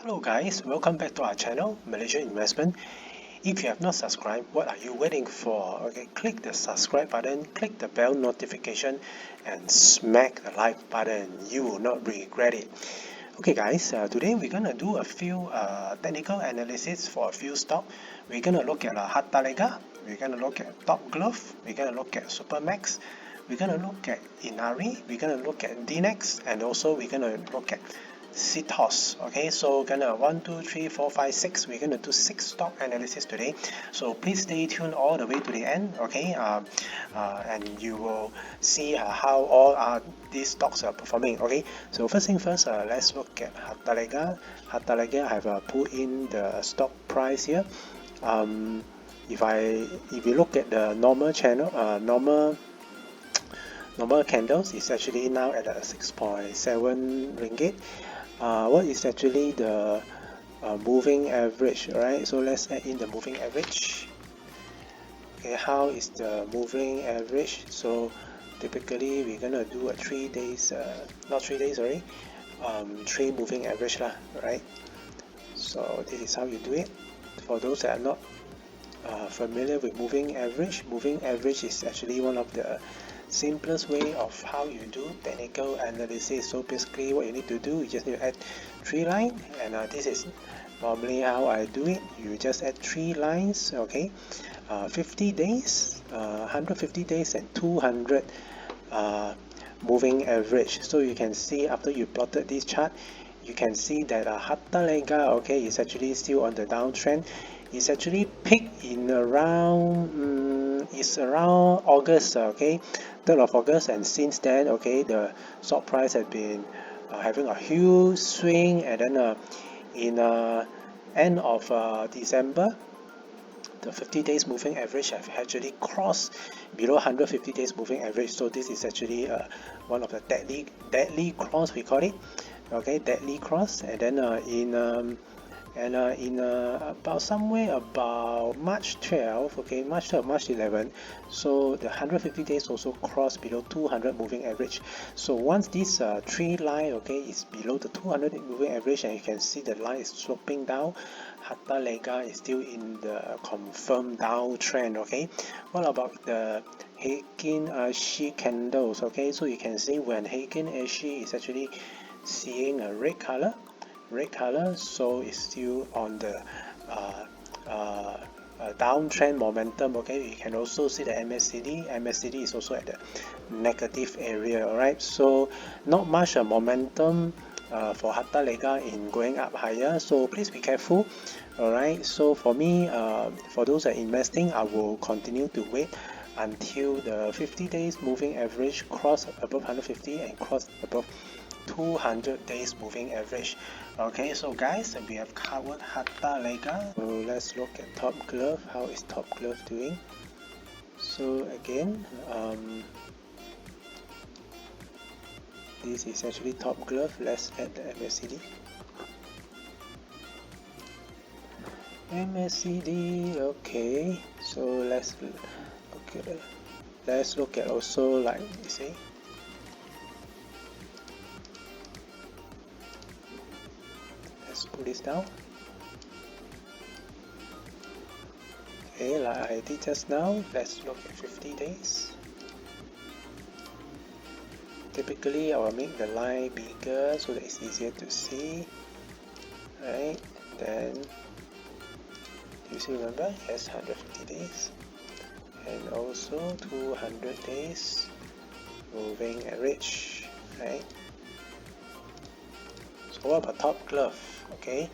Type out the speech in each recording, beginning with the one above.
Hello guys, welcome back to our channel, Malaysia Investment. If you have not subscribed, what are you waiting for? Okay, click the subscribe button, click the bell notification and smack the like button. You will not regret it. Okay guys, today we're gonna do a few technical analysis for a few stocks. We're gonna look at Hartalega, we're gonna look at TopGlove, we're gonna look at Supermax, we're gonna look at Inari, we're gonna look at DNEX, and also we're gonna look at CTOS. Okay, so gonna 1, 2, 3, 4, 5, 6. We're gonna do 6 stock analysis today. So please stay tuned all the way to the end. Okay, and you will see how all these stocks are performing. Okay, so first thing first, let's look at Hartalega. Hartalega, I have put in the stock price here. If you look at the normal channel, normal candles, is actually now at 6.7 ringgit. What is actually the moving average, right? So let's add in the moving average. Okay, how is the moving average? So typically we're gonna do a 3 days, not 3 days, sorry, 3 moving average lah, right? So this is how you do it. For those that are not familiar with moving average is actually one of the simplest way of how you do technical analysis. So basically what you need to do, you just need to add 3 lines, and this is normally how I do it. You just add 3 lines, okay, 50 days, 150 days and 200 moving average. So you can see after you plotted this chart, you can see that Hartalega, okay, is actually still on the downtrend. It's actually peaked in around August, okay, 3rd of August, and since then, okay, the stock price has been having a huge swing, and then in end of December, the 50 days moving average have actually crossed below 150 days moving average. So this is actually one of the deadly cross, we call it, okay, deadly cross. And then in about somewhere about March 12, okay, March 11, so the 150 days also crossed below 200 moving average. So once this 3 line, okay, is below the 200 moving average, and you can see the line is sloping down, Hartalega is still in the confirmed downtrend. Okay, what about the Heikin Aishi candles? Okay, so you can see when Heikin Aishi is actually seeing a red color, so it's still on the downtrend momentum. Okay, you can also see the MACD is also at the negative area. Alright, so not much momentum for Hartalega in going up higher, so please be careful. Alright, so for me, for those that are investing, I will continue to wait until the 50 days moving average cross above 150 and cross above 200 days moving average. Okay, so guys, we have covered Hartalega. So let's look at TopGlove. How is TopGlove doing? So again, this is actually TopGlove. Let's add the MACD. Okay, so let's look at also, like you see, let's put this down. Okay, like I did just now, let's look at 50 days. Typically I will make the line bigger so that it's easier to see, right? Then you see, remember, yes, 150 days and also 200 days moving average, right? So what about TopGlove? Okay,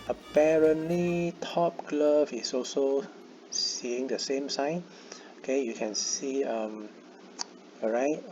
apparently TopGlove is also seeing the same sign. Okay, you can see alright,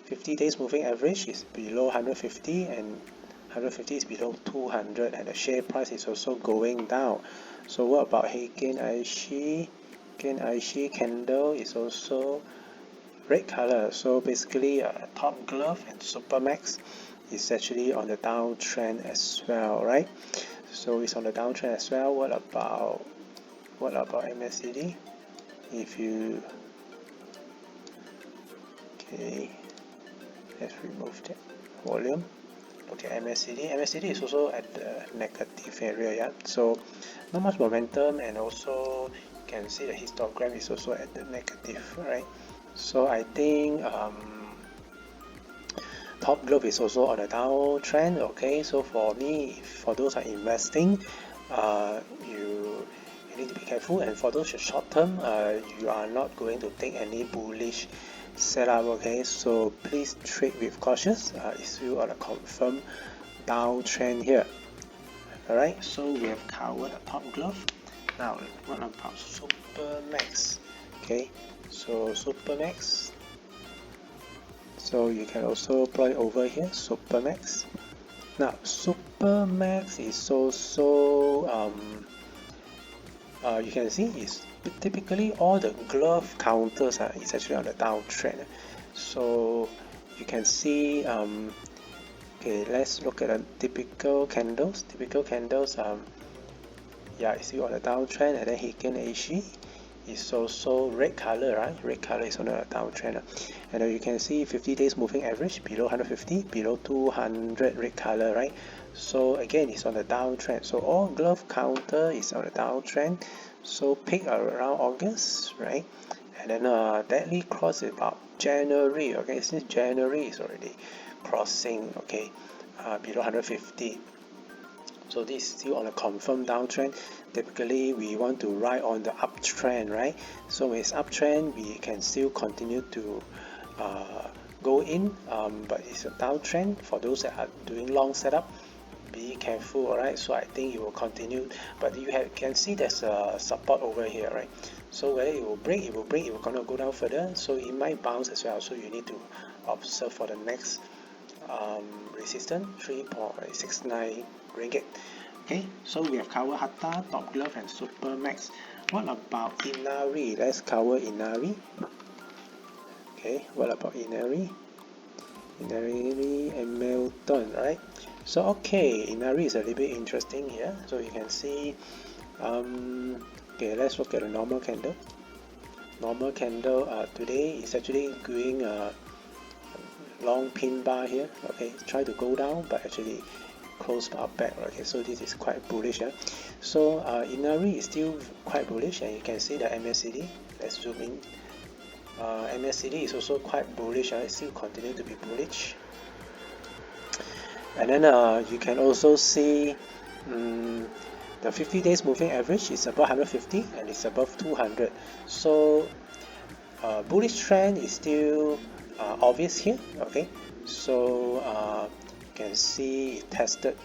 50 days moving average is below 150 and 150 is below 200, and the share price is also going down. So what about Heikin Aishi? Heikin Aishi candle is also red color. So basically TopGlove and Supermax is actually on the downtrend as well, right? So it's on the downtrend as well. What about MACD? If you, okay, let's remove that volume. look at MACD is also at the negative area, yeah, so not much momentum, and also you can see the histogram is also at the negative, right? So I think TopGlove is also on a downtrend. Okay, so for me, for those are investing, you need to be careful, and for those short term, you are not going to take any bullish setup. Okay, so please trade with cautious. It's still on a confirmed downtrend here. Alright, so we have covered the TopGlove. Now what about Supermax? Okay, so Supermax, so you can also plot over here, Supermax. Now Supermax is also you can see is typically all the glove counters is actually on the downtrend. So you can see okay, let's look at the typical candles. Yeah, it's still on the downtrend, and then Heikin Aishi is also red color, right? Red color is on a downtrend, and then you can see 50 days moving average below 150, below 200, red color, right? So again, it's on the downtrend. So all glove counter is on the downtrend. So peak around August, right? And then deadly cross about January. Okay, since January is already crossing, okay, below 150. So this is still on a confirmed downtrend. Typically we want to ride on the uptrend, right? So when it's uptrend, we can still continue to go in, but it's a downtrend. For those that are doing long setup, be careful. Alright, so I think it will continue, but you can see there's a support over here, right? So whether it will break, it will gonna go down further, so it might bounce as well. So you need to observe for the next resistance, 3.69 ringgit. Okay, so we have covered Harta, TopGlove, and Supermax. What about Inari? Let's cover Inari. Okay, what about Inari? Inari and Milton, right? So okay, Inari is a little bit interesting here. So you can see, okay, let's look at the normal candle. Normal candle today is actually doing a long pin bar here. Okay, try to go down, but actually closed up back. Okay, so this is quite bullish. So Inari is still quite bullish, and you can see the MACD. Let's zoom in. MACD is also quite bullish. It still continue to be bullish. And then you can also see the 50 days moving average is above 150 and it's above 200. So bullish trend is still obvious here. Okay, so you can see it tested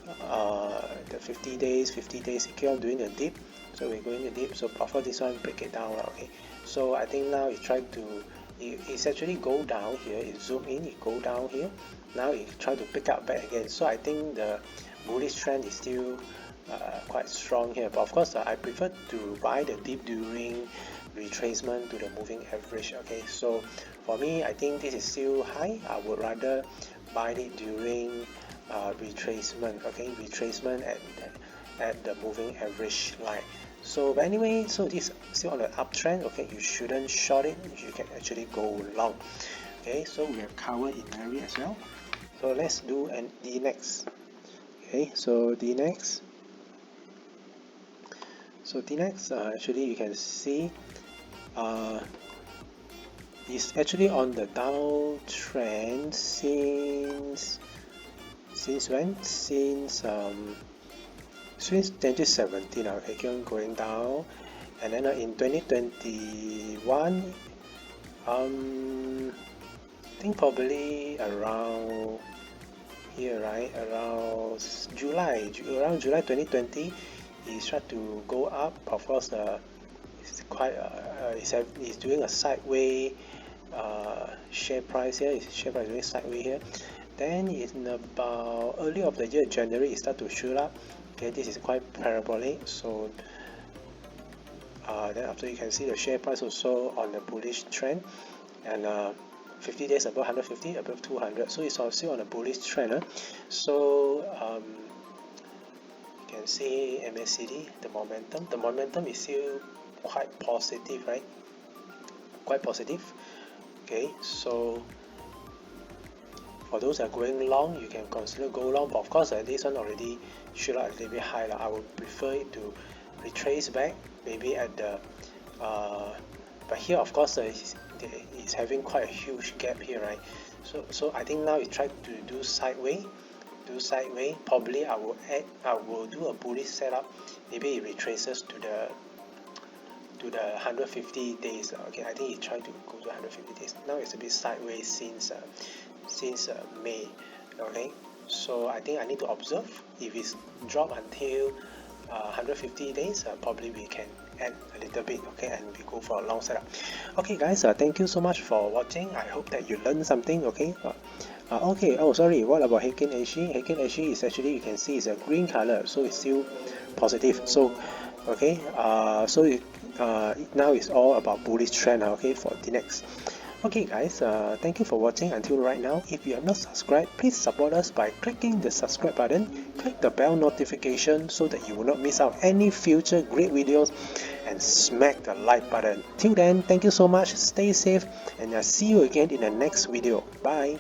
the 50 days. It keep on doing a dip, so we're going to dip. So before this one, break it down. Okay, so I think now it's trying to it's actually go down here. It zoom in, it go down here. Now it try to pick up back again. So I think the bullish trend is still quite strong here, but of course I prefer to buy the dip during retracement to the moving average. Okay, so for me, I think this is still high. I would rather buy it during retracement. Okay, retracement at the moving average line. So but anyway, so this is still on the uptrend. Okay, you shouldn't short it, you can actually go long. Okay, so we have covered Inari as well. So let's do an DNEX. Okay, so DNEX. So DNEX actually you can see is actually on the downtrend since when? Since 2017. Okay, keep on going down, and then in 2021, I think probably around here, right? Around July 2020, it started to go up. Of course, it's quite it's doing a sideways share price here. Share price doing sideways here. Then in about early of the year, January, it started to shoot up. Okay, this is quite parabolic. So then after, you can see the share price also on the bullish trend, and 50 days above 150, above 200. So it's still on a bullish trend. So you can see MACD, the momentum is still quite positive, right? Quite positive. Okay, so For those that are going long, you can consider go long, but of course this one already shoot out a little bit high. I would prefer it to retrace back, maybe at the but here of course it's having quite a huge gap here, right? So I think now it tried to do sideways. Probably I will do a bullish setup. Maybe it retraces to the 150 days. Okay, I think it tried to go to 150 days. Now it's a bit sideways since May. Okay, so I think I need to observe. If it's dropped until 150 days, probably we can add a little bit, okay, and we go for a long setup. Okay guys, thank you so much for watching. I hope that you learned something. Okay, okay, oh sorry, what about Heikin Aishi? Heikin Aishi is actually, you can see it's a green color, so it's still positive. So okay, now it's all about bullish trend, okay, for DNEX. Okay guys, thank you for watching until right now. If you have not subscribed, please support us by clicking the subscribe button, click the bell notification so that you will not miss out any future great videos, and smack the like button. Till then, thank you so much, stay safe, and I'll see you again in the next video. Bye.